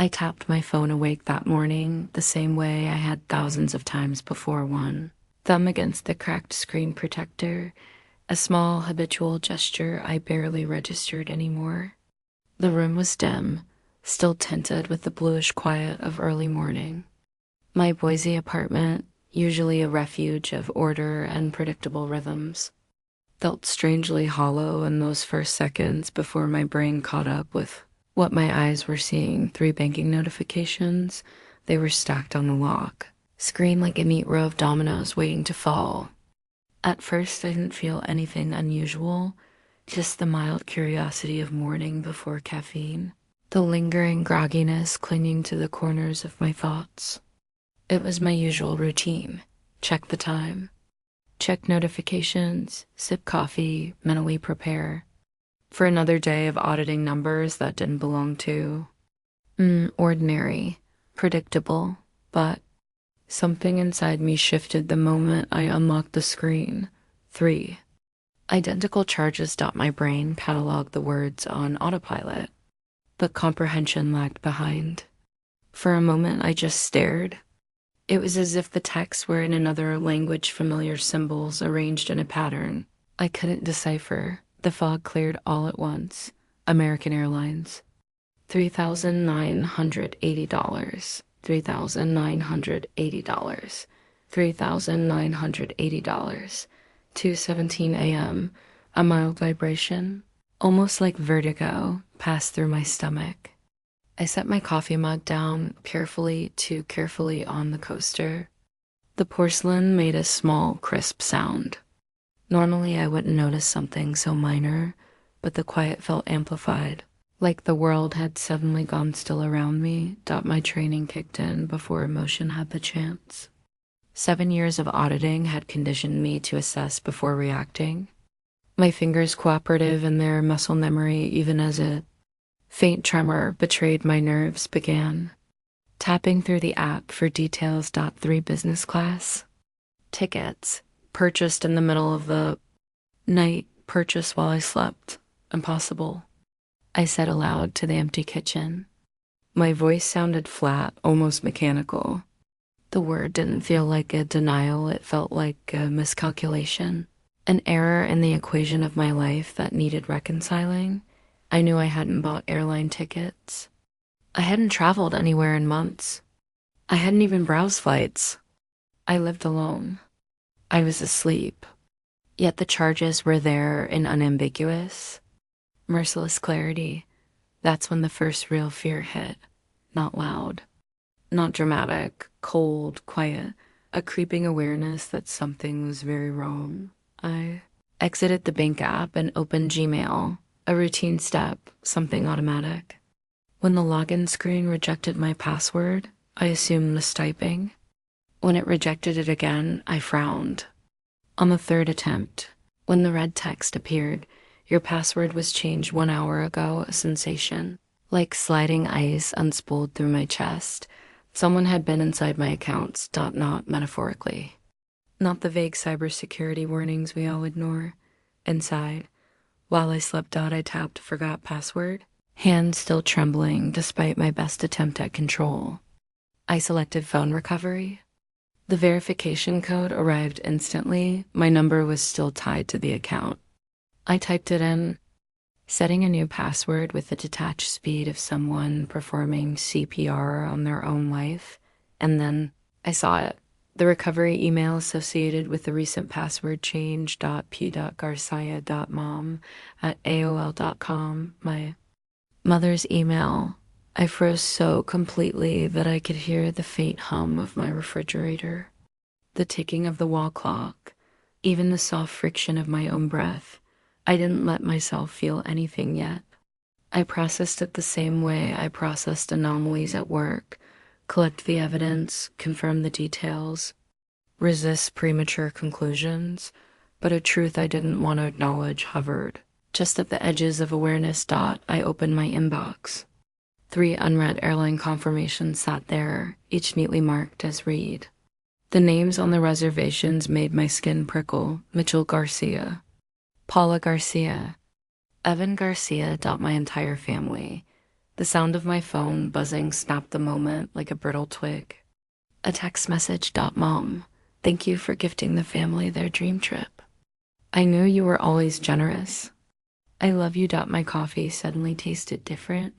I tapped my phone awake that morning the same way I had thousands of times before, one thumb against the cracked screen protector, a small habitual gesture I barely registered anymore. The room was dim, still tinted with the bluish quiet of early morning. My Boise apartment, usually a refuge of order and predictable rhythms, felt strangely hollow in those first seconds before my brain caught up with what my eyes were seeing. 3 banking notifications. They were stacked on the lock, screen like a neat row of dominoes waiting to fall. At first, I didn't feel anything unusual, just the mild curiosity of morning before caffeine, the lingering grogginess clinging to the corners of my thoughts. It was my usual routine. Check the time, check notifications, sip coffee, mentally prepare for another day of auditing numbers that didn't belong to. Ordinary, predictable, but something inside me shifted the moment I unlocked the screen. 3. Identical charges dot my brain cataloged the words on autopilot, but comprehension lagged behind. For a moment, I just stared. It was as if the texts were in another language, familiar symbols arranged in a pattern I couldn't decipher. The fog cleared all at once. American Airlines. $3,980. $3,980. $3,980. 2:17 a.m. A mild vibration, almost like vertigo, passed through my stomach. I set my coffee mug down carefully, too carefully, on the coaster. The porcelain made a small, crisp sound. Normally, I wouldn't notice something so minor, but the quiet felt amplified, like the world had suddenly gone still around me. My training kicked in before emotion had the chance. 7 years of auditing had conditioned me to assess before reacting. My fingers cooperative in their muscle memory, even as a faint tremor betrayed my nerves, began tapping through the app for details. 3 business class tickets. Purchased in the middle of the night, purchased while I slept. Impossible, I said aloud to the empty kitchen. My voice sounded flat, almost mechanical. The word didn't feel like a denial, it felt like a miscalculation, an error in the equation of my life that needed reconciling. I knew I hadn't bought airline tickets. I hadn't traveled anywhere in months. I hadn't even browsed flights. I lived alone. I was asleep, yet the charges were there in unambiguous, merciless clarity. That's when the first real fear hit. Not loud, not dramatic, cold, quiet, a creeping awareness that something was very wrong. I exited the bank app and opened Gmail, a routine step, something automatic. When the login screen rejected my password, I assumed mistyping. When it rejected it again, I frowned. On the 3rd attempt, when the red text appeared, "Your password was changed 1 hour ago," a sensation, like sliding ice, unspooled through my chest. Someone had been inside my accounts, not metaphorically. Not the vague cybersecurity warnings we all ignore. Inside, while I slept, I tapped forgot password, hands still trembling despite my best attempt at control. I selected phone recovery. The verification code arrived instantly. My number was still tied to the account. I typed it in, setting a new password with the detached speed of someone performing CPR on their own life, and then I saw it. The recovery email associated with the recent password change. p.garcia.mom@aol.com. My mother's email. I froze so completely that I could hear the faint hum of my refrigerator, the ticking of the wall clock, even the soft friction of my own breath. I didn't let myself feel anything yet. I processed it the same way I processed anomalies at work, collect the evidence, confirm the details, resist premature conclusions, but a truth I didn't want to acknowledge hovered. Just at the edges of awareness. I opened my inbox. 3 unread airline confirmations sat there, each neatly marked as read. The names on the reservations made my skin prickle. Mitchell Garcia, Paula Garcia, Evan Garcia. My entire family. The sound of my phone buzzing snapped the moment like a brittle twig. A text message. Mom, thank you for gifting the family their dream trip. I knew you were always generous. I love you. My coffee suddenly tasted different,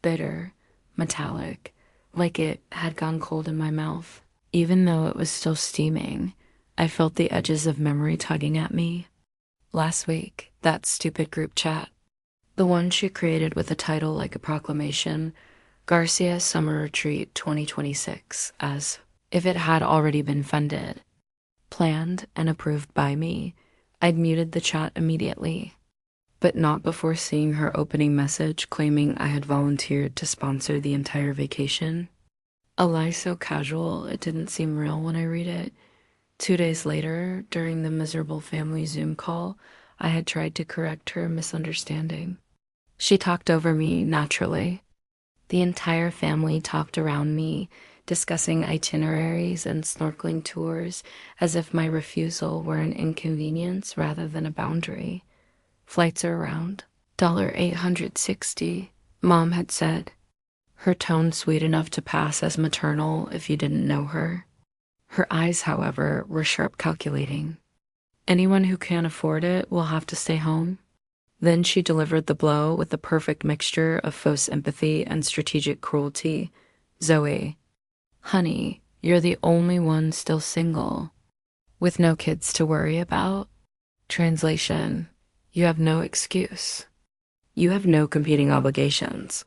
bitter, metallic, like it had gone cold in my mouth. Even though it was still steaming, I felt the edges of memory tugging at me. Last week, that stupid group chat, the one she created with a title like a proclamation, Garcia Summer Retreat 2026, as if it had already been funded, planned, and approved by me. I'd muted the chat immediately, but not before seeing her opening message claiming I had volunteered to sponsor the entire vacation. A lie so casual it didn't seem real when I read it. 2 days later, during the miserable family Zoom call, I had tried to correct her misunderstanding. She talked over me naturally. The entire family talked around me, discussing itineraries and snorkeling tours as if my refusal were an inconvenience rather than a boundary. Flights are around $860, Mom had said, her tone sweet enough to pass as maternal if you didn't know her. Her eyes, however, were sharp, calculating. Anyone who can't afford it will have to stay home. Then she delivered the blow with the perfect mixture of faux empathy and strategic cruelty. Zoe, honey, you're the only one still single, with no kids to worry about. Translation, you have no excuse. You have no competing obligations.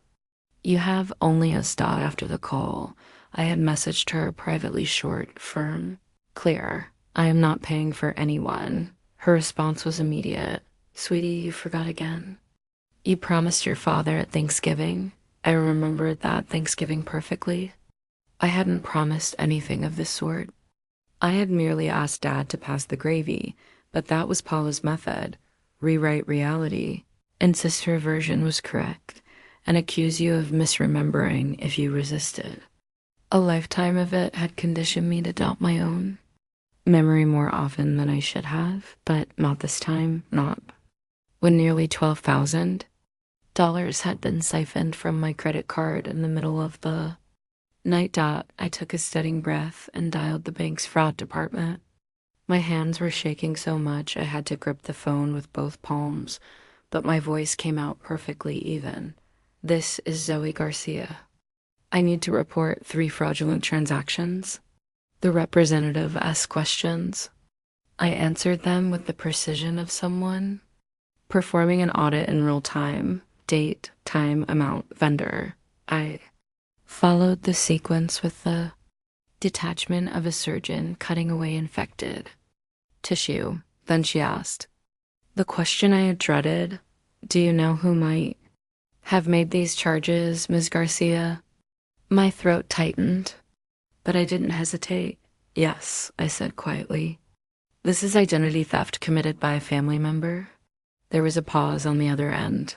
You have only us. After the call, I had messaged her privately, short, firm, clear. I am not paying for anyone. Her response was immediate. Sweetie, you forgot again. You promised your father at Thanksgiving. I remembered that Thanksgiving perfectly. I hadn't promised anything of this sort. I had merely asked Dad to pass the gravy, but that was Paula's method. Rewrite reality. Insist her version was correct, and accuse you of misremembering if you resisted. A lifetime of it had conditioned me to doubt my own memory more often than I should have, but not this time, not. When nearly $12,000 had been siphoned from my credit card in the middle of the night. I took a steadying breath and dialed the bank's fraud department. My hands were shaking so much I had to grip the phone with both palms, but my voice came out perfectly even. This is Zoe Garcia. I need to report 3 fraudulent transactions. The representative asked questions. I answered them with the precision of someone performing an audit in real time. Date, time, amount, vendor. I followed the sequence with the detachment of a surgeon cutting away infected tissue. Then she asked the question I had dreaded. Do you know who might have made these charges, Ms. Garcia? My throat tightened, but I didn't hesitate. Yes, I said quietly. This is identity theft committed by a family member. There was a pause on the other end.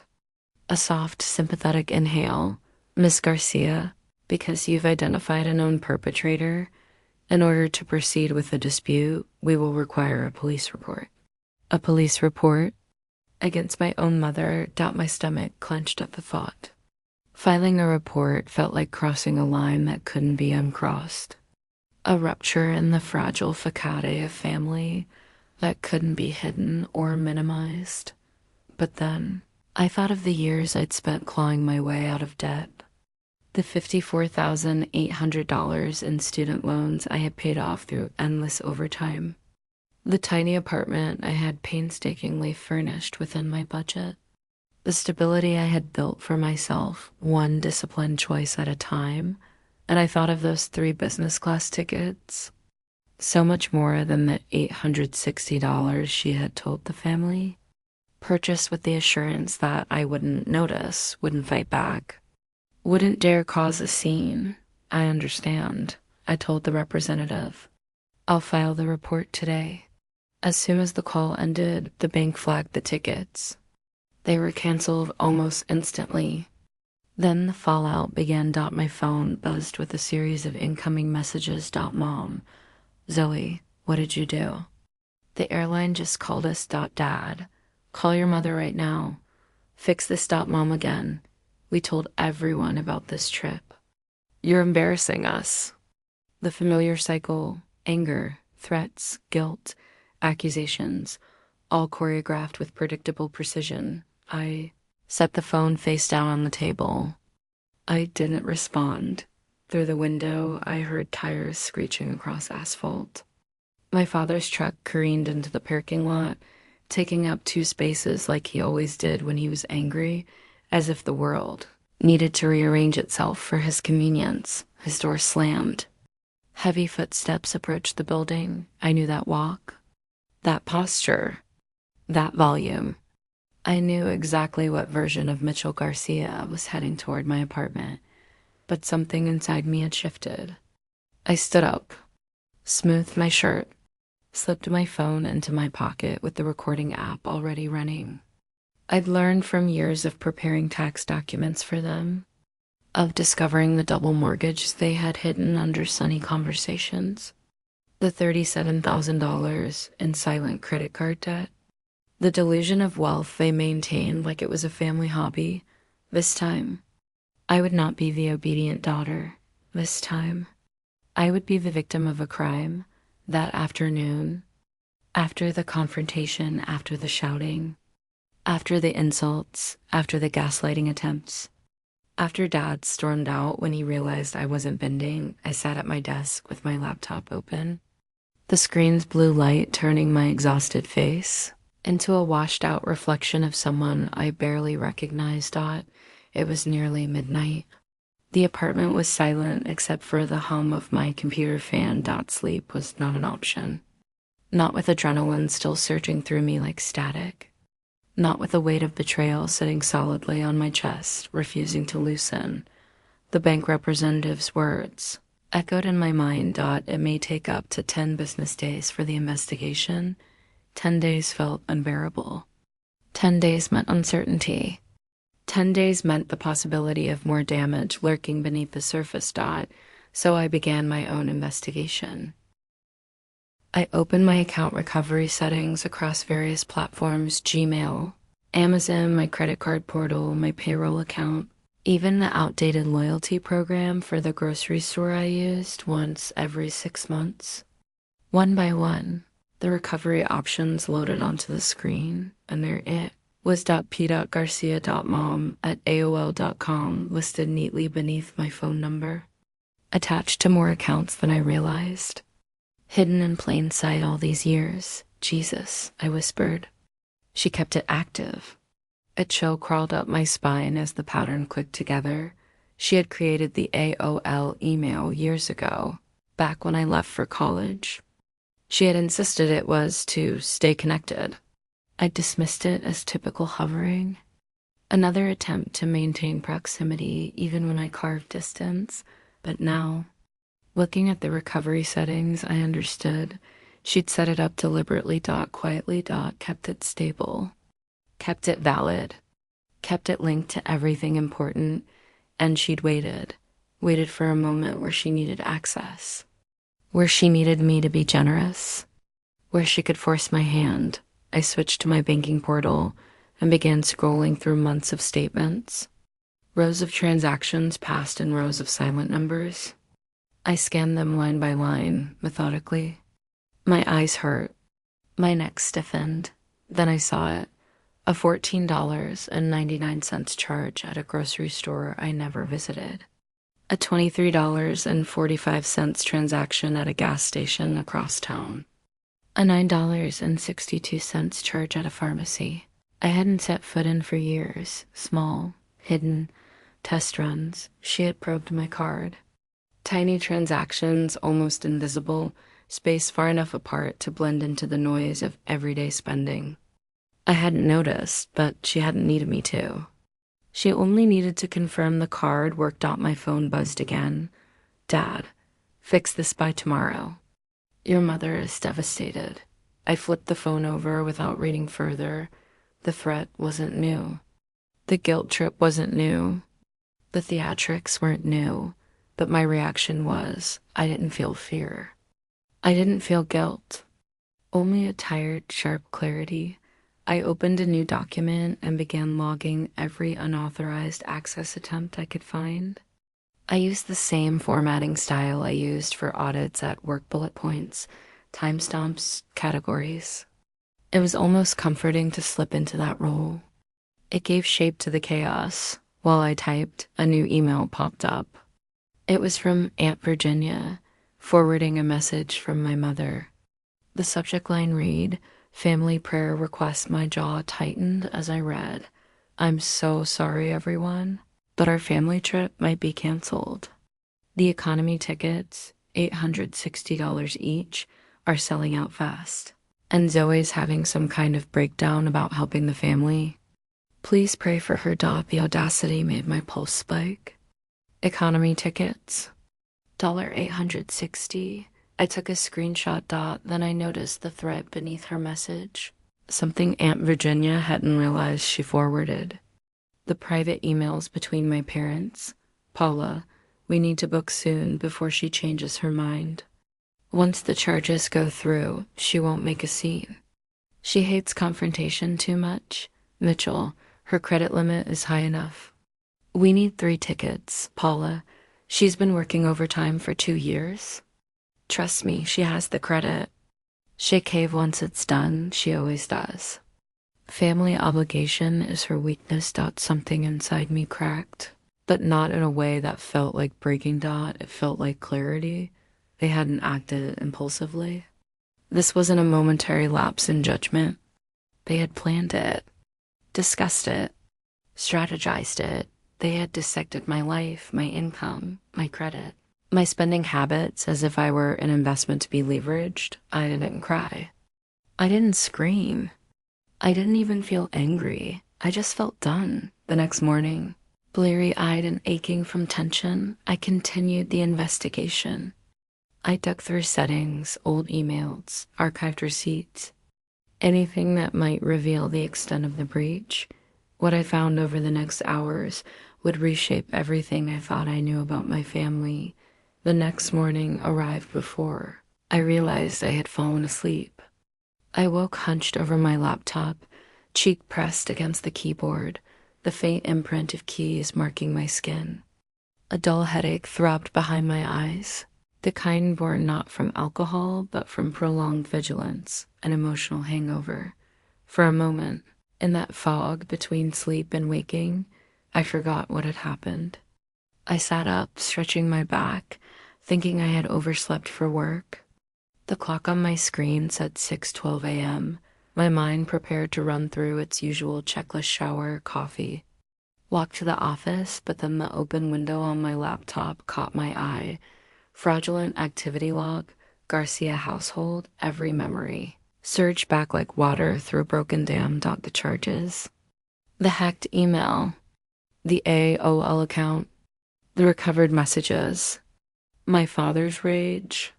A soft, sympathetic inhale. Miss Garcia, because you've identified a known perpetrator, in order to proceed with the dispute, we will require a police report. A police report? Against my own mother. My stomach clenched at the thought. Filing a report felt like crossing a line that couldn't be uncrossed. A rupture in the fragile facade of family that couldn't be hidden or minimized. But then, I thought of the years I'd spent clawing my way out of debt. The $54,800 in student loans I had paid off through endless overtime. The tiny apartment I had painstakingly furnished within my budget. The stability I had built for myself, one disciplined choice at a time. And I thought of those 3 business class tickets. So much more than the $860 she had told the family. Purchased with the assurance that I wouldn't notice, wouldn't fight back, wouldn't dare cause a scene. I understand, I told the representative. I'll file the report today. As soon as the call ended, the bank flagged the tickets. They were canceled almost instantly. Then the fallout began. My phone buzzed with a series of incoming messages. Mom, Zoe, what did you do? The airline just called us. Dad, call your mother right now. Fix this. Mom again. We told everyone about this trip. You're embarrassing us. The familiar cycle: anger, threats, guilt, accusations, all choreographed with predictable precision. I set the phone face down on the table. I didn't respond. Through the window, I heard tires screeching across asphalt. My father's truck careened into the parking lot, taking up 2 spaces like he always did when he was angry, as if the world needed to rearrange itself for his convenience. His door slammed. Heavy footsteps approached the building. I knew that walk, that posture, that volume. I knew exactly what version of Mitchell Garcia was heading toward my apartment, but something inside me had shifted. I stood up, smoothed my shirt, slipped my phone into my pocket with the recording app already running. I'd learned from years of preparing tax documents for them, of discovering the double mortgage they had hidden under sunny conversations, the $37,000 in silent credit card debt, the delusion of wealth they maintained like it was a family hobby. This time, I would not be the obedient daughter. This time, I would be the victim of a crime. That afternoon, after the confrontation, after the shouting, after the insults, after the gaslighting attempts, after Dad stormed out when he realized I wasn't bending, I sat at my desk with my laptop open, the screen's blue light turning my exhausted face into a washed-out reflection of someone I barely recognized. It was nearly midnight. The apartment was silent except for the hum of my computer fan. Sleep was not an option. Not with adrenaline still surging through me like static. Not with the weight of betrayal sitting solidly on my chest, refusing to loosen. The bank representative's words echoed in my mind. It may take up to 10 business days for the investigation. 10 days felt unbearable. 10 days meant uncertainty. 10 days meant the possibility of more damage lurking beneath the surface. So I began my own investigation. I opened my account recovery settings across various platforms: Gmail, Amazon, my credit card portal, my payroll account, even the outdated loyalty program for the grocery store I used once every 6 months. One by one, the recovery options loaded onto the screen, and there it was: p.garcia.mom@aol.com, listed neatly beneath my phone number, attached to more accounts than I realized. Hidden in plain sight all these years. Jesus, I whispered. She kept it active. A chill crawled up my spine as the pattern clicked together. She had created the AOL email years ago, back when I left for college. She had insisted it was to stay connected. I dismissed it as typical hovering. Another attempt to maintain proximity even when I carved distance. But now, looking at the recovery settings, I understood. She'd set it up deliberately. Quietly. Kept it stable. Kept it valid. Kept it linked to everything important. And she'd waited for a moment where she needed access, where she needed me to be generous, where she could force my hand. I switched to my banking portal and began scrolling through months of statements, rows of transactions passed in rows of silent numbers. I scanned them line by line, methodically. My eyes hurt. My neck stiffened. Then I saw it. A $14.99 charge at a grocery store I never visited. A $23.45 transaction at a gas station across town. A $9.62 charge at a pharmacy I hadn't set foot in for years. Small, hidden, test runs. She had probed my card. Tiny transactions, almost invisible, spaced far enough apart to blend into the noise of everyday spending. I hadn't noticed, but she hadn't needed me to. She only needed to confirm the card worked. My phone buzzed again. Dad, fix this by tomorrow. Your mother is devastated. I flipped the phone over without reading further. The threat wasn't new. The guilt trip wasn't new. The theatrics weren't new. But my reaction was, I didn't feel fear. I didn't feel guilt. Only a tired, sharp clarity. I opened a new document and began logging every unauthorized access attempt I could find. I used the same formatting style I used for audits at work: bullet points, timestamps, categories. It was almost comforting to slip into that role. It gave shape to the chaos. While I typed, a new email popped up. It was from Aunt Virginia, forwarding a message from my mother. The subject line read, "Family prayer request." My jaw tightened as I read, "I'm so sorry, everyone, but our family trip might be canceled. The economy tickets, $860 each, are selling out fast. And Zoe's having some kind of breakdown about helping the family. Please pray for her." The audacity made my pulse spike. Economy tickets, $860. I took a screenshot. Then I noticed the thread beneath her message. Something Aunt Virginia hadn't realized she forwarded. The private emails between my parents. "Paula, we need to book soon before she changes her mind. Once the charges go through, she won't make a scene. She hates confrontation too much. Mitchell, her credit limit is high enough. We need 3 tickets, Paula. She's been working overtime for 2 years. Trust me, she has the credit. She'll cave once it's done, she always does. Family obligation is her weakness. Something inside me cracked, but not in a way that felt like breaking. It felt like clarity. They hadn't acted impulsively. This wasn't a momentary lapse in judgment. They had planned it, discussed it, strategized it. They had dissected my life, my income, my credit, my spending habits as if I were an investment to be leveraged. I didn't cry. I didn't scream. I didn't even feel angry. I just felt done. The next morning, bleary-eyed and aching from tension, I continued the investigation. I dug through settings, old emails, archived receipts, anything that might reveal the extent of the breach. What I found over the next hours would reshape everything I thought I knew about my family. The next morning arrived before I realized I had fallen asleep. I woke hunched over my laptop, cheek pressed against the keyboard, the faint imprint of keys marking my skin. A dull headache throbbed behind my eyes, the kind born not from alcohol, but from prolonged vigilance, an emotional hangover. For a moment, in that fog between sleep and waking, I forgot what had happened. I sat up, stretching my back, thinking I had overslept for work. The clock on my screen said 6:12 a.m. My mind prepared to run through its usual checklist: shower, coffee, walk to the office, but then the open window on my laptop caught my eye. Fraudulent activity log, Garcia household, every memory surged back like water through a broken dam. The charges, the hacked email, the AOL account, the recovered messages, my father's rage,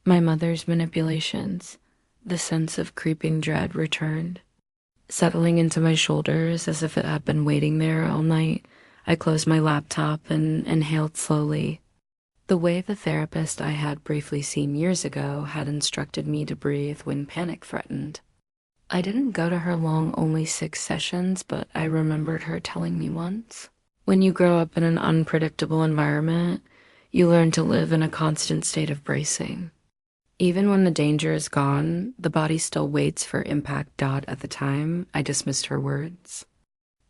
my mother's manipulations. The sense of creeping dread returned, settling into my shoulders as if it had been waiting there all night. I closed my laptop and inhaled slowly. The way the therapist I had briefly seen years ago had instructed me to breathe when panic threatened. I didn't go to her long, only 6 sessions, but I remembered her telling me once, when you grow up in an unpredictable environment, you learn to live in a constant state of bracing. Even when the danger is gone, the body still waits for impact. At the time, I dismissed her words.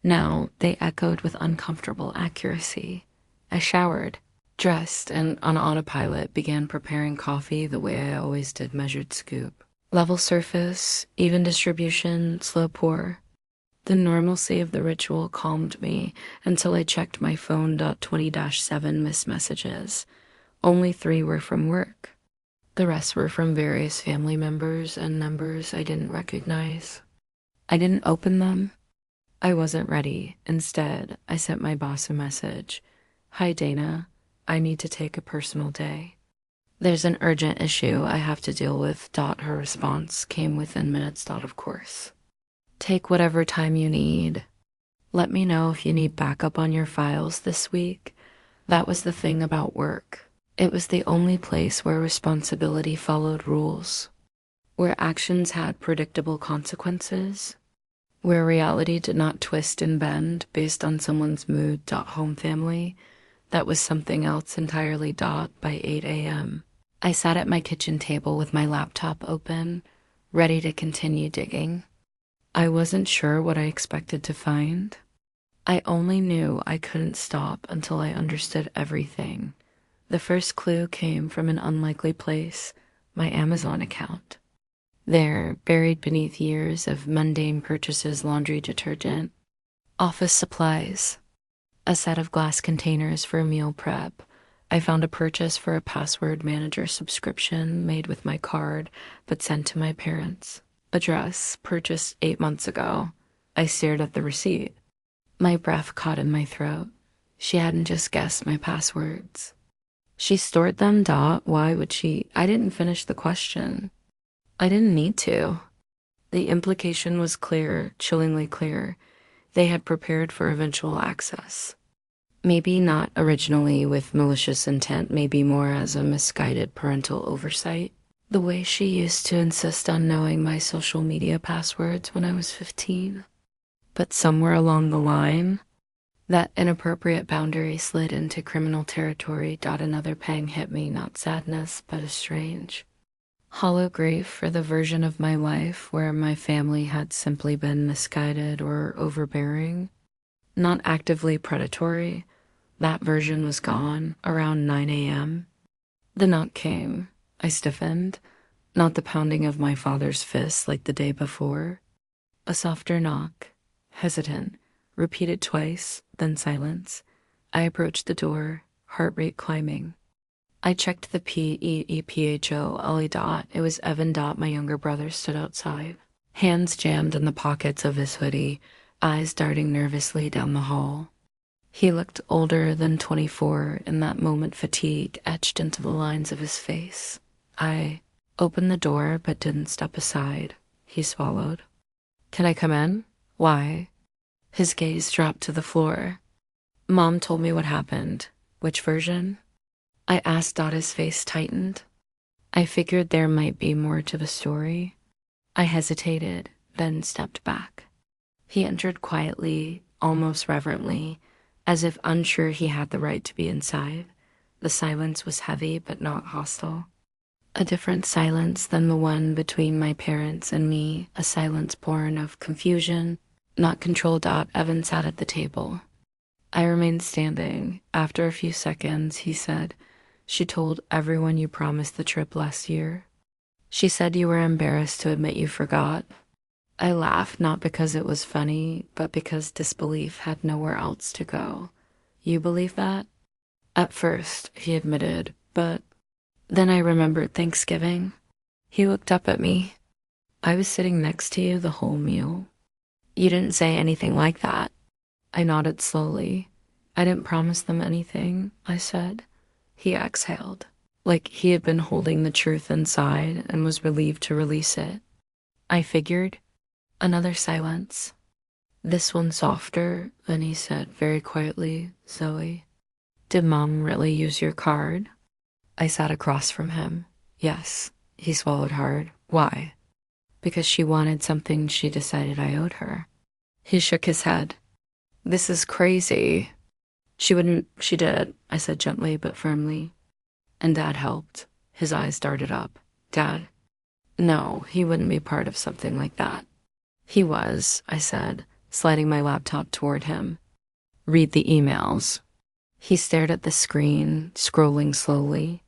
Now, they echoed with uncomfortable accuracy. I showered, dressed, and on autopilot began preparing coffee the way I always did: measured scoop. Level surface, even distribution, slow pour. The normalcy of the ritual calmed me until I checked my phone. 20-7 missed messages. Only 3 were from work. The rest were from various family members and numbers I didn't recognize. I didn't open them. I wasn't ready. Instead, I sent my boss a message. "Hi, Dana. I need to take a personal day. There's an urgent issue I have to deal with." Her response came within minutes. Of course. "Take whatever time you need. Let me know if you need backup on your files this week." That was the thing about work. It was the only place where responsibility followed rules, where actions had predictable consequences. where reality did not twist and bend based on someone's mood. Home family. That was something else entirely. By 8 a.m. I sat at my kitchen table with my laptop open, ready to continue digging. I wasn't sure what I expected to find. I only knew I couldn't stop until I understood everything. The first clue came from an unlikely place, my Amazon account. There, buried beneath years of mundane purchases, laundry detergent, office supplies, a set of glass containers for a meal prep, I found a purchase for a password manager subscription made with my card but sent to my parents. A dress purchased 8 months ago. I stared at the receipt. My breath caught in my throat. She hadn't just guessed my passwords. She stored them. Why would she? I didn't finish the question. I didn't need to. The implication was clear, chillingly clear. They had prepared for eventual access. Maybe not originally with malicious intent, maybe more as a misguided parental oversight. The way she used to insist on knowing my social media passwords when I was 15. But somewhere along the line, that inappropriate boundary slid into criminal territory. Another pang hit me, not sadness, but a strange, hollow grief for the version of my life where my family had simply been misguided or overbearing, not actively predatory. That version was gone around 9 a.m. The knock came. I stiffened, not the pounding of my father's fist like the day before. A softer knock, hesitant, repeated twice, then silence. I approached the door, heart rate climbing. I checked the PEEPHO Ollie. It was Evan. My younger brother stood outside, hands jammed in the pockets of his hoodie, eyes darting nervously down the hall. He looked older than 24 in that moment, fatigue etched into the lines of his face. I opened the door but didn't step aside. He swallowed. Can I come in? Why? His gaze dropped to the floor. Mom told me what happened. Which version? I asked. His face tightened. I figured there might be more to the story. I hesitated, then stepped back. He entered quietly, almost reverently, as if unsure he had the right to be inside. The silence was heavy but not hostile. A different silence than the one between my parents and me, a silence born of confusion, not control. Evan sat at the table. I remained standing. After a few seconds, he said, "She told everyone you promised the trip last year. She said you were embarrassed to admit you forgot." I laughed, not because it was funny, but because disbelief had nowhere else to go. You believe that? At first, he admitted, but then I remembered Thanksgiving. He looked up at me. I was sitting next to you the whole meal. You didn't say anything like that. I nodded slowly. I didn't promise them anything, I said. He exhaled, like he had been holding the truth inside and was relieved to release it. I figured. Another silence. This one softer, then he said very quietly, "Zoe, did Mom really use your card?" I sat across from him. Yes. He swallowed hard. Why? Because she wanted something she decided I owed her. He shook his head. This is crazy. She did, I said gently but firmly. And Dad helped. His eyes darted up. Dad? No, he wouldn't be part of something like that. He was, I said, sliding my laptop toward him. Read the emails. He stared at the screen, scrolling slowly.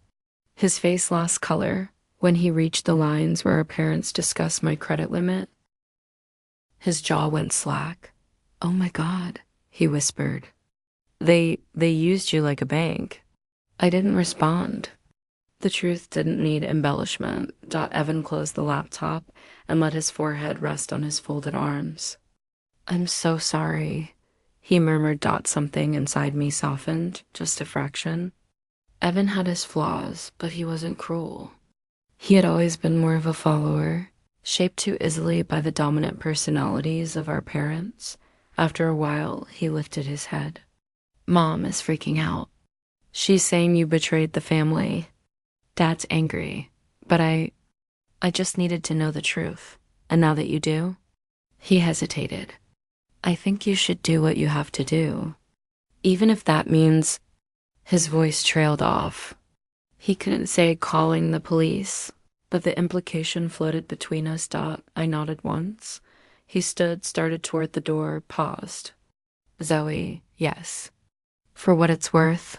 His face lost color when he reached the lines where our parents discussed my credit limit. His jaw went slack. Oh my God, he whispered. They used you like a bank. I didn't respond. The truth didn't need embellishment. Evan closed the laptop and let his forehead rest on his folded arms. I'm so sorry, he murmured. Something inside me softened, just a fraction. Evan had his flaws, but he wasn't cruel. He had always been more of a follower, shaped too easily by the dominant personalities of our parents. After a while, he lifted his head. Mom is freaking out. She's saying you betrayed the family. Dad's angry, but I just needed to know the truth. And now that you do? He hesitated. I think you should do what you have to do, even if that means. His voice trailed off. He couldn't say calling the police, but the implication floated between us. I nodded once. He stood, started toward the door, paused. Zoe, yes. For what it's worth,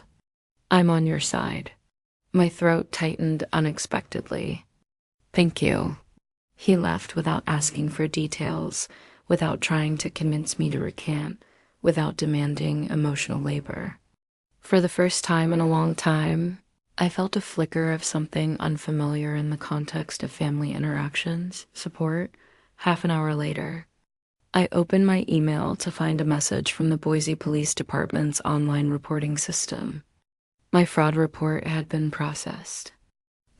I'm on your side. My throat tightened unexpectedly. Thank you. He left without asking for details, without trying to convince me to recant, without demanding emotional labor. For the first time in a long time, I felt a flicker of something unfamiliar in the context of family interactions, support. Half an hour later, I opened my email to find a message from the Boise Police Department's online reporting system. My fraud report had been processed.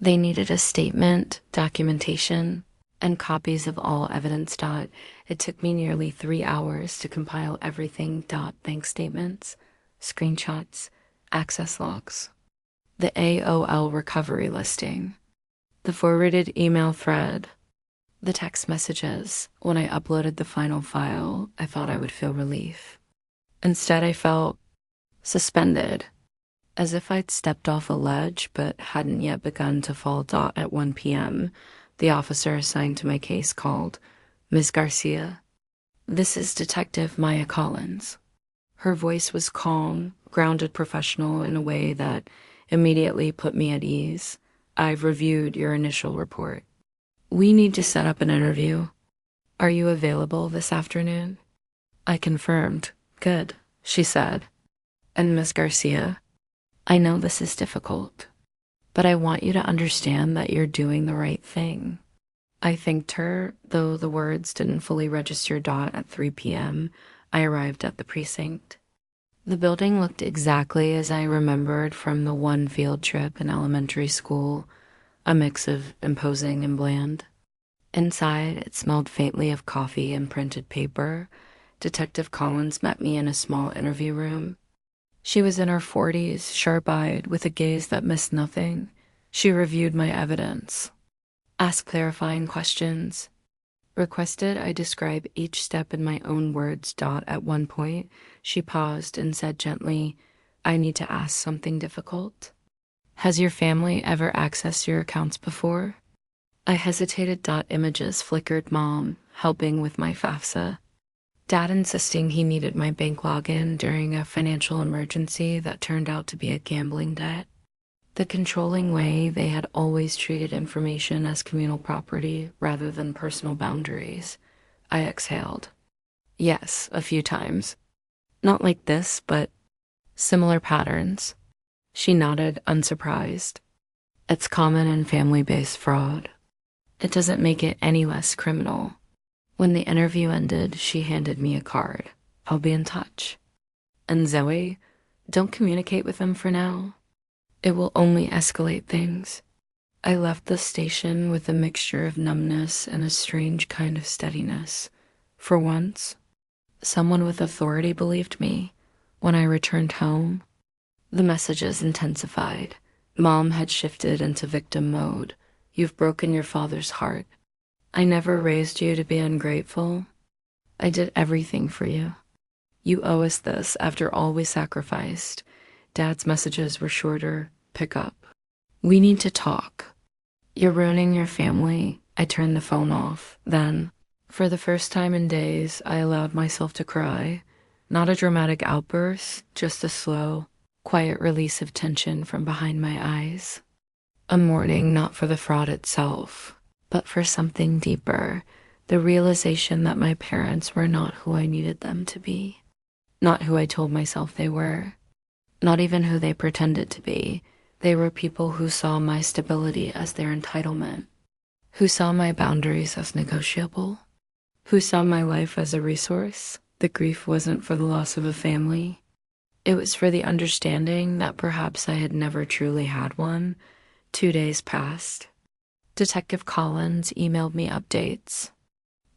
They needed a statement, documentation, and copies of all evidence. It took me nearly 3 hours to compile everything. Bank statements, screenshots, access logs, the AOL recovery listing, the forwarded email thread, the text messages. When I uploaded the final file, I thought I would feel relief. Instead, I felt suspended, as if I'd stepped off a ledge but hadn't yet begun to fall. At 1 p.m., the officer assigned to my case called. Ms. Garcia, this is Detective Maya Collins. Her voice was calm, grounded, professional in a way that immediately put me at ease. I've reviewed your initial report. We need to set up an interview. Are you available this afternoon? I confirmed. Good, she said. And Miss Garcia, I know this is difficult, but I want you to understand that you're doing the right thing. I thanked her, though the words didn't fully register. At 3 p.m., I arrived at the precinct. The building looked exactly as I remembered from the one field trip in elementary school, a mix of imposing and bland. Inside, it smelled faintly of coffee and printed paper. Detective Collins met me in a small interview room. She was in her 40s, sharp-eyed, with a gaze that missed nothing. She reviewed my evidence, asked clarifying questions, requested I describe each step in my own words. At one point, she paused and said gently, I need to ask something difficult. Has your family ever accessed your accounts before? I hesitated. Images flickered. Mom, helping with my FAFSA. Dad insisting he needed my bank login during a financial emergency that turned out to be a gambling debt. The controlling way they had always treated information as communal property rather than personal boundaries. I exhaled. Yes, a few times. Not like this, but similar patterns. She nodded, unsurprised. It's common in family-based fraud. It doesn't make it any less criminal. When the interview ended, she handed me a card. I'll be in touch. And Zoe, don't communicate with them for now. It will only escalate things. I left the station with a mixture of numbness and a strange kind of steadiness. For once, someone with authority believed me. When I returned home, the messages intensified. Mom had shifted into victim mode. You've broken your father's heart. I never raised you to be ungrateful. I did everything for you. You owe us this after all we sacrificed. Dad's messages were shorter. Pick up. We need to talk. You're ruining your family. I turned the phone off. Then, for the first time in days, I allowed myself to cry. Not a dramatic outburst, just a slow, quiet release of tension from behind my eyes. A mourning not for the fraud itself, but for something deeper. The realization that my parents were not who I needed them to be. Not who I told myself they were. Not even who they pretended to be. They were people who saw my stability as their entitlement, who saw my boundaries as negotiable, who saw my life as a resource. The grief wasn't for the loss of a family. It was for the understanding that perhaps I had never truly had one. 2 days passed. Detective Collins emailed me updates.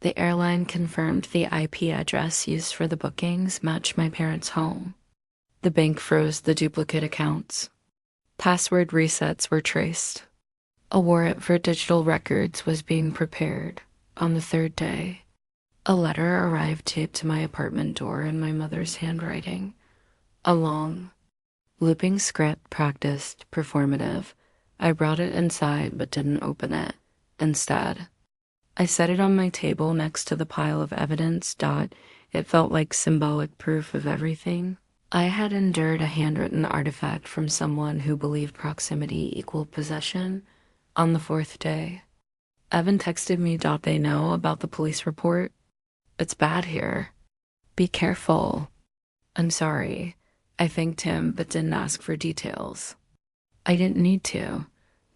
The airline confirmed the IP address used for the bookings matched my parents' home. The bank froze the duplicate accounts. Password resets were traced. A warrant for digital records was being prepared. On the 3rd day, A letter arrived taped to my apartment door in my mother's handwriting. A long, looping script, practiced, performative. I brought it inside but didn't open it. Instead, I set it on my table next to the pile of evidence. It felt like symbolic proof of everything. I had endured a handwritten artifact from someone who believed proximity equaled possession. On the fourth day, Evan texted me. They know about the police report. It's bad here. Be careful. I'm sorry. I thanked him but didn't ask for details. I didn't need to.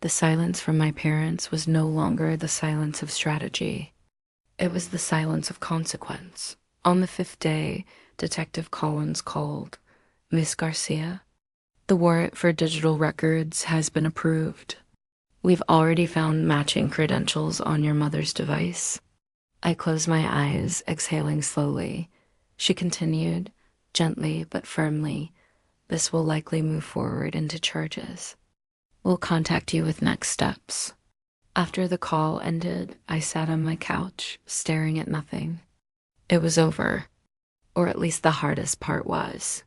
The silence from my parents was no longer the silence of strategy. It was the silence of consequence. On the fifth day, Detective Collins called. Miss Garcia, the warrant for digital records has been approved. We've already found matching credentials on your mother's device. I closed my eyes, exhaling slowly. She continued, gently but firmly. This will likely move forward into charges. We'll contact you with next steps. After the call ended, I sat on my couch, staring at nothing. It was over, or at least the hardest part was.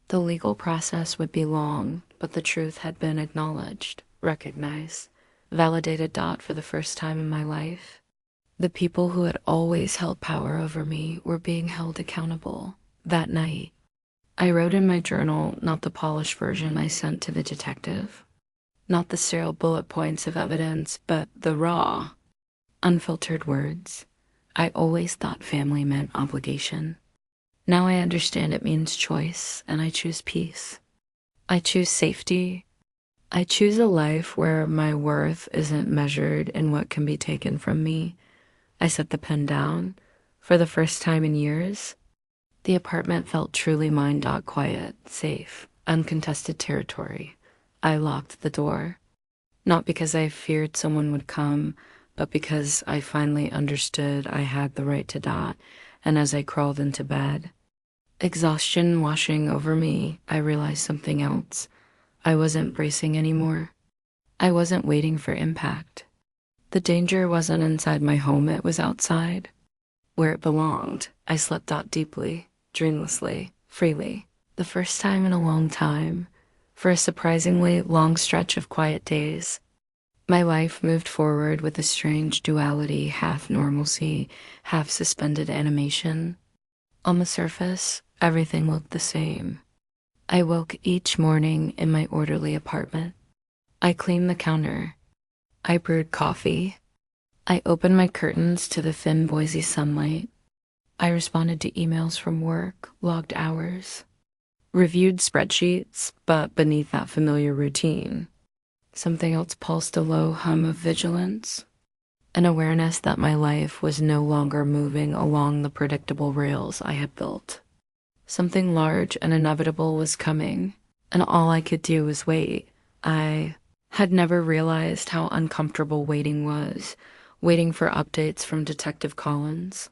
The legal process would be long, but the truth had been acknowledged, recognized, validated. For the first time in my life, the people who had always held power over me were being held accountable. That night, I wrote in my journal, not the polished version I sent to the detective, not the sterile bullet points of evidence, but the raw, unfiltered words. I always thought family meant obligation. Now I understand it means choice, and I choose peace. I choose safety. I choose a life where my worth isn't measured in what can be taken from me. I set the pen down. For the first time in years, the apartment felt truly mine. Quiet, safe, uncontested territory. I locked the door, not because I feared someone would come, but because I finally understood I had the right to. And as I crawled into bed, exhaustion washing over me, I realized something else. I wasn't bracing anymore. I wasn't waiting for impact. The danger wasn't inside my home, it was outside, where it belonged. I slept deeply, dreamlessly, freely. The first time in a long time, for a surprisingly long stretch of quiet days, my life moved forward with a strange duality, half normalcy, half suspended animation. On the surface, everything looked the same. I woke each morning in my orderly apartment. I cleaned the counter. I brewed coffee. I opened my curtains to the thin Boise sunlight. I responded to emails from work, logged hours, reviewed spreadsheets, but beneath that familiar routine, something else pulsed, a low hum of vigilance, an awareness that my life was no longer moving along the predictable rails I had built. Something large and inevitable was coming, and all I could do was wait. I had never realized how uncomfortable waiting was, waiting for updates from Detective Collins,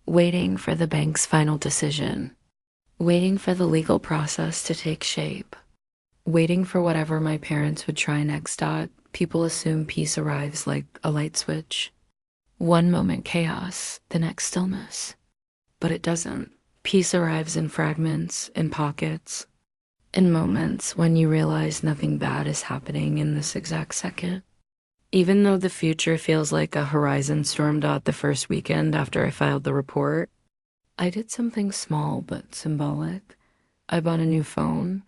waiting for the bank's final decision, waiting for the legal process to take shape, waiting for whatever my parents would try next. People assume peace arrives like a light switch. One moment chaos, the next stillness. But it doesn't. Peace arrives in fragments, in pockets, in moments when you realize nothing bad is happening in this exact second. Even though the future feels like a horizon storm. The first weekend after I filed the report, I did something small but symbolic. I bought a new phone,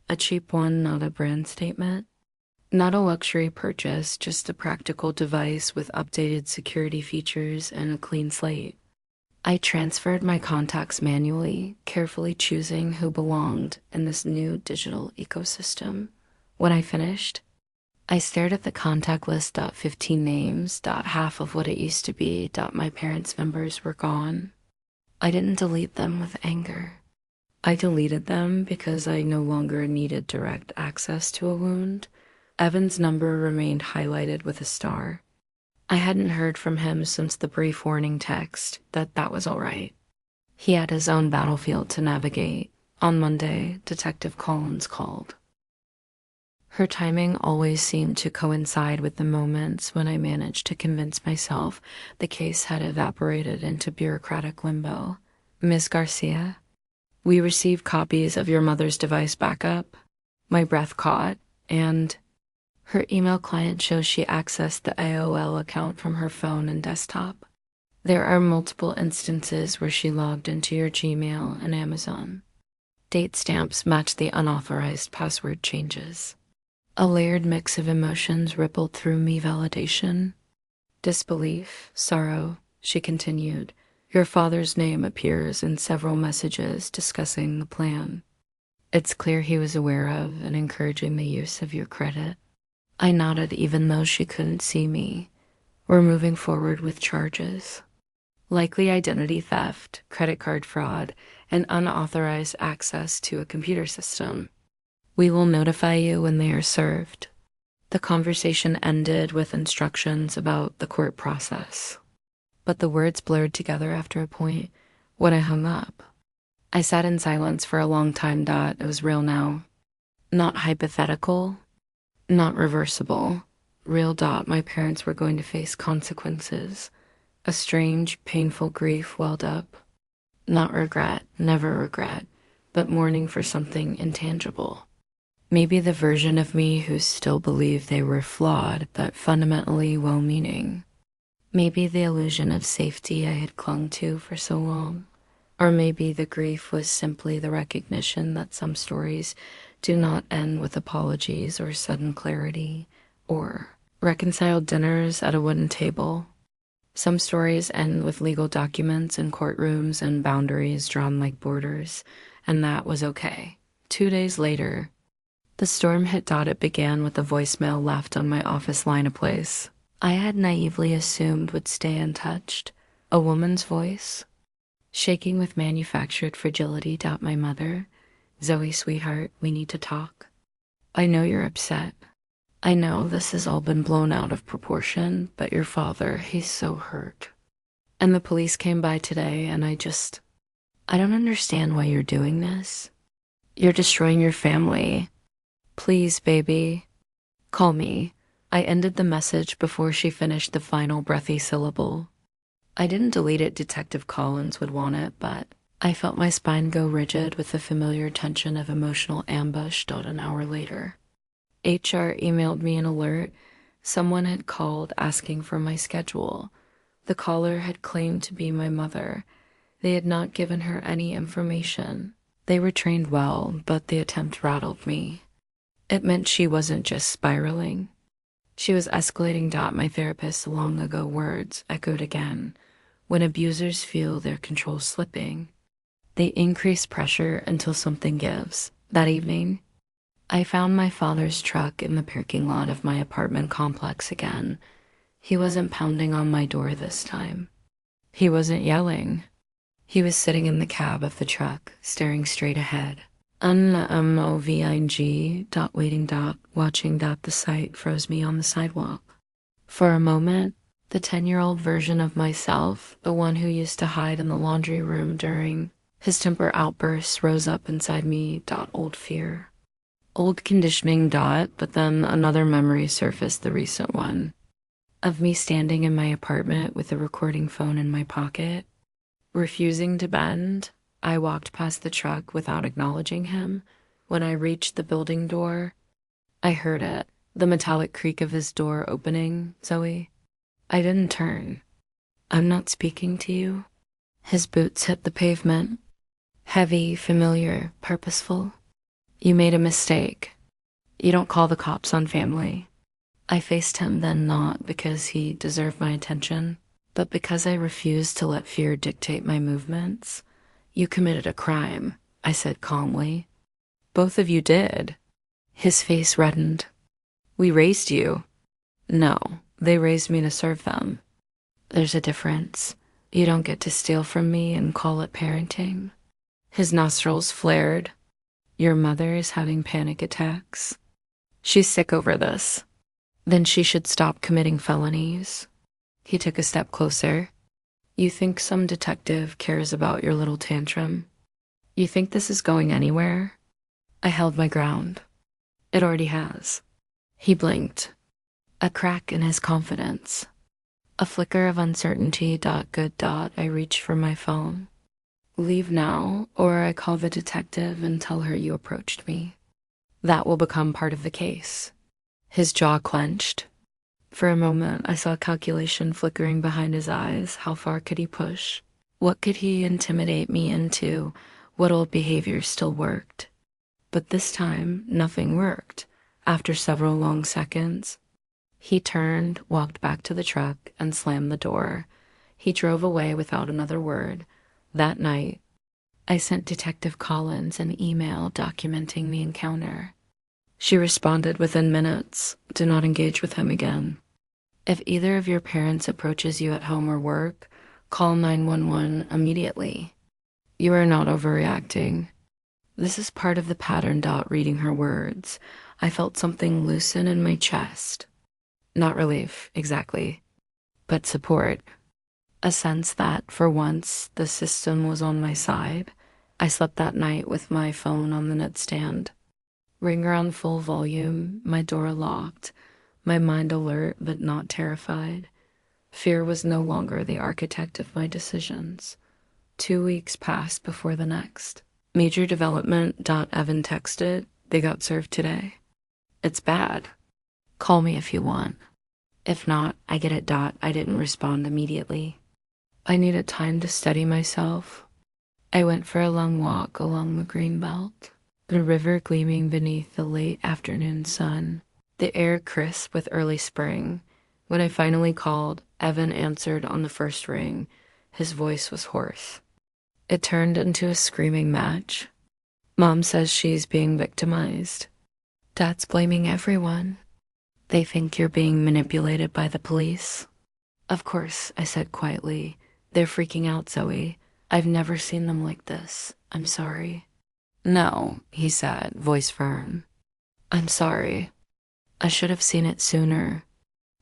a cheap one, not a brand statement. Not a luxury purchase, just a practical device with updated security features and a clean slate. I transferred my contacts manually, carefully choosing who belonged in this new digital ecosystem. When I finished, I stared at the contact list. 15 names. Half of what it used to be. My parents' numbers were gone. I didn't delete them with anger. I deleted them because I no longer needed direct access to a wound. Evan's number remained highlighted with a star. I hadn't heard from him since the brief warning text that was all right. He had his own battlefield to navigate. On Monday, Detective Collins called. Her timing always seemed to coincide with the moments when I managed to convince myself the case had evaporated into bureaucratic limbo. Ms. Garcia, we received copies of your mother's device backup. My breath caught, and her email client shows she accessed the AOL account from her phone and desktop. There are multiple instances where she logged into your Gmail and Amazon. Date stamps match the unauthorized password changes. A layered mix of emotions rippled through me: validation, disbelief, sorrow. She continued. Your father's name appears in several messages discussing the plan. It's clear he was aware of and encouraging the use of your credit. I nodded even though she couldn't see me. We're moving forward with charges. Likely identity theft, credit card fraud, and unauthorized access to a computer system. We will notify you when they are served. The conversation ended with instructions about the court process. But the words blurred together after a point when I hung up. I sat in silence for a long time. It was real now. Not hypothetical, not reversible. Real. My parents were going to face consequences. A strange, painful grief welled up. Not regret, never regret, but mourning for something intangible. Maybe the version of me who still believed they were flawed, but fundamentally well-meaning. Maybe the illusion of safety I had clung to for so long. Or maybe the grief was simply the recognition that some stories do not end with apologies or sudden clarity, or reconciled dinners at a wooden table. Some stories end with legal documents in courtrooms and boundaries drawn like borders, and that was okay. 2 days later, the storm hit. It began with a voicemail left on my office line, a place I had naively assumed would stay untouched. A woman's voice, shaking with manufactured fragility. My mother. Zoe, sweetheart, we need to talk. I know you're upset. I know this has all been blown out of proportion, but your father, he's so hurt. And the police came by today, and I don't understand why you're doing this. You're destroying your family. Please, baby, call me. I ended the message before she finished the final breathy syllable. I didn't delete it. Detective Collins would want it, but I felt my spine go rigid with the familiar tension of emotional ambush. An hour later, HR emailed me an alert. Someone had called asking for my schedule. The caller had claimed to be my mother. They had not given her any information. They were trained well, but the attempt rattled me. It meant she wasn't just spiraling. She was escalating. My therapist's long ago words echoed again. When abusers feel their control slipping, they increase pressure until something gives. That evening, I found my father's truck in the parking lot of my apartment complex again. He wasn't pounding on my door this time. He wasn't yelling. He was sitting in the cab of the truck, staring straight ahead. Unmoving. Waiting. Watching. The sight froze me on the sidewalk. For a moment, the 10-year-old version of myself, the one who used to hide in the laundry room during his temper outbursts, rose up inside me. Old fear. Old conditioning. But then another memory surfaced, the recent one, of me standing in my apartment with a recording phone in my pocket, refusing to bend. I walked past the truck without acknowledging him. When I reached the building door, I heard it, the metallic creak of his door opening. Zoe, I didn't turn. I'm not speaking to you. His boots hit the pavement. Heavy, familiar, purposeful. You made a mistake. You don't call the cops on family. I faced him then, not because he deserved my attention, but because I refused to let fear dictate my movements. You committed a crime, I said calmly. Both of you did. His face reddened. We raised you. No, they raised me to serve them. There's a difference. You don't get to steal from me and call it parenting. His nostrils flared. Your mother is having panic attacks. She's sick over this. Then she should stop committing felonies. He took a step closer. You think some detective cares about your little tantrum? You think this is going anywhere? I held my ground. It already has. He blinked. A crack in his confidence. A flicker of uncertainty. Good. I reach for my phone. Leave now, or I call the detective and tell her you approached me. That will become part of the case. His jaw clenched. For a moment, I saw calculation flickering behind his eyes. How far could he push? What could he intimidate me into? What old behavior still worked? But this time, nothing worked. After several long seconds, he turned, walked back to the truck, and slammed the door. He drove away without another word. That night, I sent Detective Collins an email documenting the encounter. She responded within minutes. Do not engage with him again. If either of your parents approaches you at home or work, call 911 immediately. You are not overreacting. This is part of the pattern. Reading her words, I felt something loosen in my chest. Not relief, exactly, but support. A sense that, for once, the system was on my side. I slept that night with my phone on the nightstand. Ringer on full volume, my door locked, my mind alert but not terrified. Fear was no longer the architect of my decisions. 2 weeks passed before the next. Major development. Evan texted. They got served today. It's bad. Call me if you want. If not, I get it. I didn't respond immediately. I needed time to steady myself. I went for a long walk along the green belt, the river gleaming beneath the late afternoon sun, the air crisp with early spring. When I finally called, Evan answered on the first ring. His voice was hoarse. It turned into a screaming match. Mom says she's being victimized. Dad's blaming everyone. They think you're being manipulated by the police. Of course, I said quietly. They're freaking out, Zoe. I've never seen them like this. I'm sorry. No, he said, voice firm. I'm sorry. I should have seen it sooner.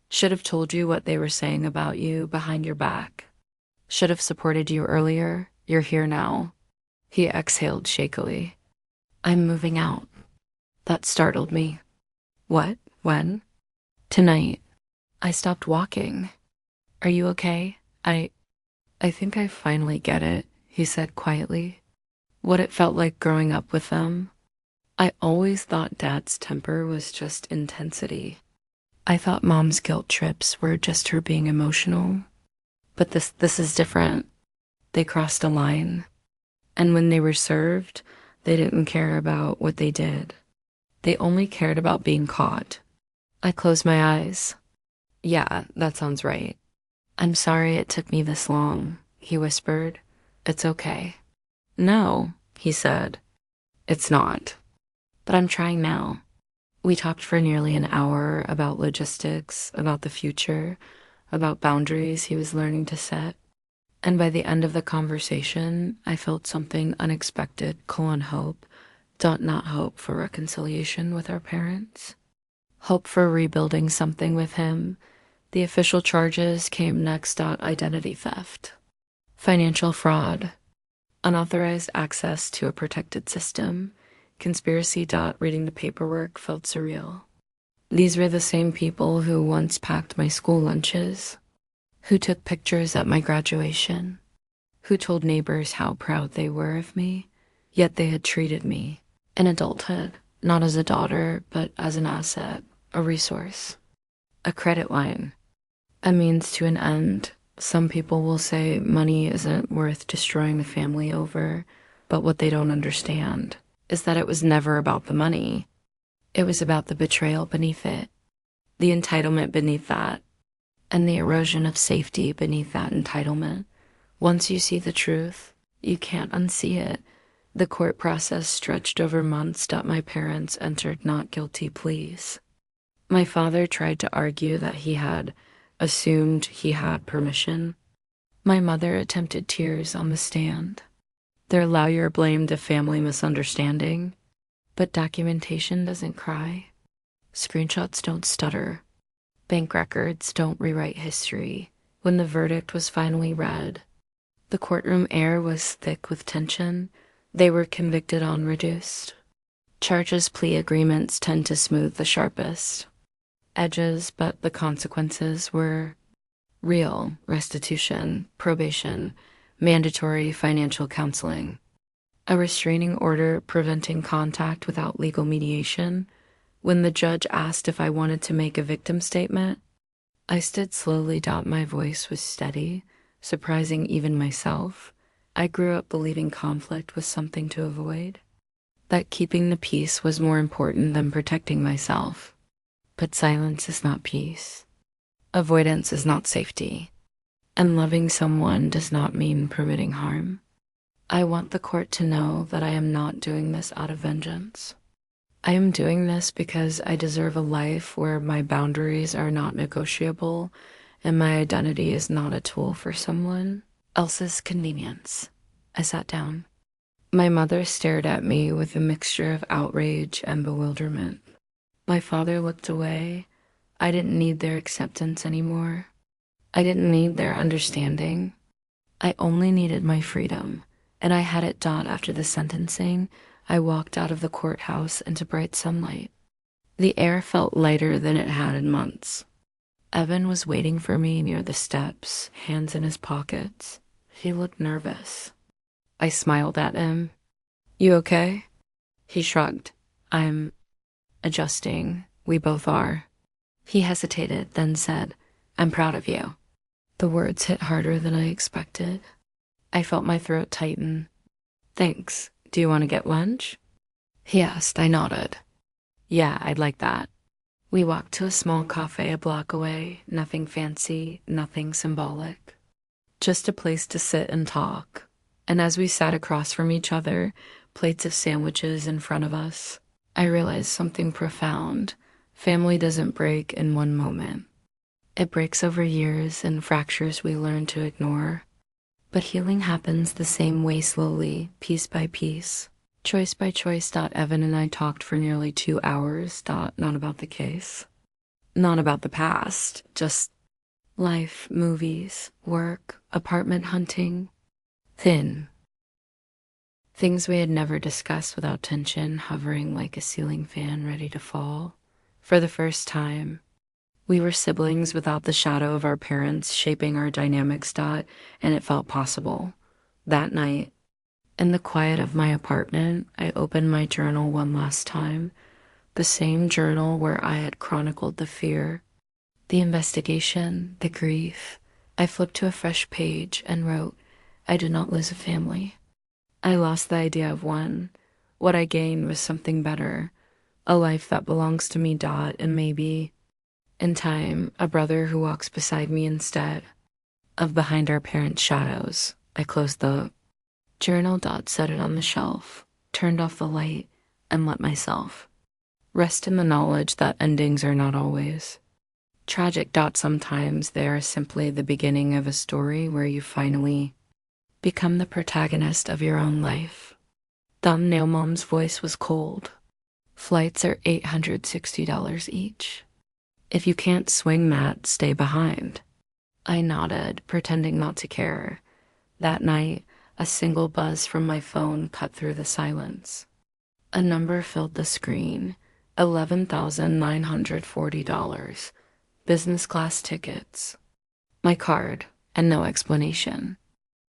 Should have told you what they were saying about you behind your back. Should have supported you earlier. You're here now. He exhaled shakily. I'm moving out. That startled me. What? When? Tonight. I stopped walking. Are you okay? I think I finally get it, he said quietly. What it felt like growing up with them. I always thought Dad's temper was just intensity. I thought Mom's guilt trips were just her being emotional. But this is different. They crossed a line. And when they were served, they didn't care about what they did. They only cared about being caught. I closed my eyes. Yeah, that sounds right. I'm sorry it took me this long, he whispered. It's okay. No, he said. It's not. But I'm trying now. We talked for nearly an hour about logistics, about the future, about boundaries he was learning to set. And by the end of the conversation, I felt something unexpected, hope. Not hope for reconciliation with our parents. Hope for rebuilding something with him. The official charges came next. Identity theft, financial fraud, unauthorized access to a protected system, conspiracy. Reading the paperwork felt surreal. These were the same people who once packed my school lunches, who took pictures at my graduation, who told neighbors how proud they were of me, yet they had treated me, in adulthood, not as a daughter, but as an asset, a resource, a credit line, a means to an end. Some people will say money isn't worth destroying the family over, but what they don't understand is that it was never about the money. It was about the betrayal beneath it, the entitlement beneath that, and the erosion of safety beneath that entitlement. Once you see the truth, you can't unsee it. The court process stretched over months. My parents entered not guilty pleas. My father tried to argue that he had assumed he had permission. My mother attempted tears on the stand. Their lawyer blamed a family misunderstanding. But documentation doesn't cry. Screenshots don't stutter. Bank records don't rewrite history. When the verdict was finally read, the courtroom air was thick with tension. They were convicted on reduced. Charges plea agreements tend to smooth the sharpest edges, but the consequences were real: restitution, probation, mandatory financial counseling, a restraining order preventing contact without legal mediation. When the judge asked if I wanted to make a victim statement, I stood slowly. My voice was steady, surprising even myself. I grew up believing conflict was something to avoid, that keeping the peace was more important than protecting myself. But silence is not peace. Avoidance is not safety. And loving someone does not mean permitting harm. I want the court to know that I am not doing this out of vengeance. I am doing this because I deserve a life where my boundaries are not negotiable and my identity is not a tool for someone else's convenience. I sat down. My mother stared at me with a mixture of outrage and bewilderment. My father looked away. I didn't need their acceptance anymore. I didn't need their understanding. I only needed my freedom, and I had it. After the sentencing, I walked out of the courthouse into bright sunlight. The air felt lighter than it had in months. Evan was waiting for me near the steps, hands in his pockets. He looked nervous. I smiled at him. "You okay?" He shrugged. "I'm adjusting. We both are." He hesitated, then said, "I'm proud of you." The words hit harder than I expected. I felt my throat tighten. "Thanks. Do you want to get lunch?" He asked. I nodded. "Yeah, I'd like that." We walked to a small cafe a block away. Nothing fancy, nothing symbolic. Just a place to sit and talk. And as we sat across from each other, plates of sandwiches in front of us, I realized something profound. Family doesn't break in one moment. It breaks over years and fractures we learn to ignore. But healing happens the same way, slowly, piece by piece, choice by choice. Evan and I talked for nearly 2 hours. Not about the case, not about the past, just life, movies, work, apartment hunting. Thin. Things we had never discussed, without tension hovering like a ceiling fan ready to fall. For the first time, we were siblings without the shadow of our parents shaping our dynamics. And it felt possible. That night, in the quiet of my apartment, I opened my journal one last time. The same journal where I had chronicled the fear, the investigation, the grief. I flipped to a fresh page and wrote, "I did not lose a family. I lost the idea of one. What I gained was something better, a life that belongs to me. And maybe, in time, a brother who walks beside me instead of behind our parents' shadows." I closed the journal. Set it on the shelf, turned off the light, and let myself rest in the knowledge that endings are not always tragic. Sometimes they are simply the beginning of a story where you finally become the protagonist of your own life. Thumbnail mom's voice was cold. "Flights are $860 each. If you can't swing that, stay behind." I nodded, pretending not to care. That night, a single buzz from my phone cut through the silence. A number filled the screen. $11,940. Business class tickets. My card, and no explanation.